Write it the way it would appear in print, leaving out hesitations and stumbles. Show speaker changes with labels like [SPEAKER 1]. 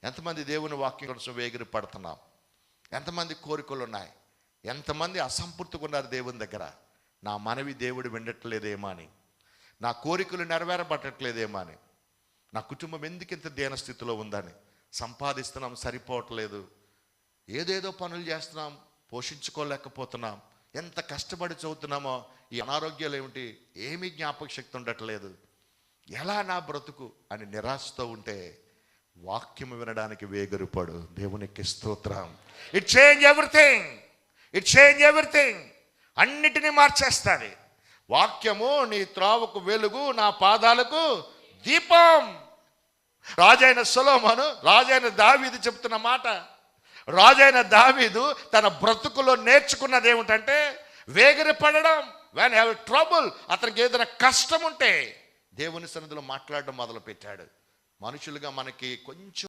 [SPEAKER 1] ఎంతమంది దేవుని వాక్యం కోసం వేగిరి పడుతున్నాం? ఎంతమంది కోరికలు ఉన్నాయి? ఎంతమంది అసంపూర్తిగా ఉన్నారు దేవుని దగ్గర? నా మనవి దేవుడు వినట్లేదేమో అని, నా కోరికలు నెరవేరబట్టట్లేదేమో అని, నా కుటుంబం ఎందుకు ఇంత దీన స్థితిలో ఉందని. సంపాదిస్తున్నాం, సరిపోవట్లేదు, ఏదేదో పనులు చేస్తున్నాం, పోషించుకోలేకపోతున్నాం, ఎంత కష్టపడి చదువుతున్నామో ఈ అనారోగ్యాలు ఏమిటి, ఏమీ జ్ఞాపక శక్తి ఉండట్లేదు, ఎలా నా బ్రతుకు అని నిరాశతో ఉంటే వాక్యం వినడానికి వేగరుపడు. దేవునికి స్తోత్రం. It change everything, it change everything. అన్నిటినీ మార్చేస్తుంది వాక్యము. నీ త్రావుకు వెలుగు, నా పాదాలకు దీపం. రాజైన సొలొమోను, రాజైన దావీదు చెప్తున్న మాట. రాజైన దావీదు తన బ్రతుకులో నేర్చుకున్నది ఏమిటంటే వేగిరి పడడం. వెన్ హ్యావ్ ట్రబుల్, అతనికి ఏదైనా కష్టం ఉంటే దేవుని సన్నిధిలో మాట్లాడడం మొదలు పెట్టాడు. మనుషులుగా మనకి కొంచెం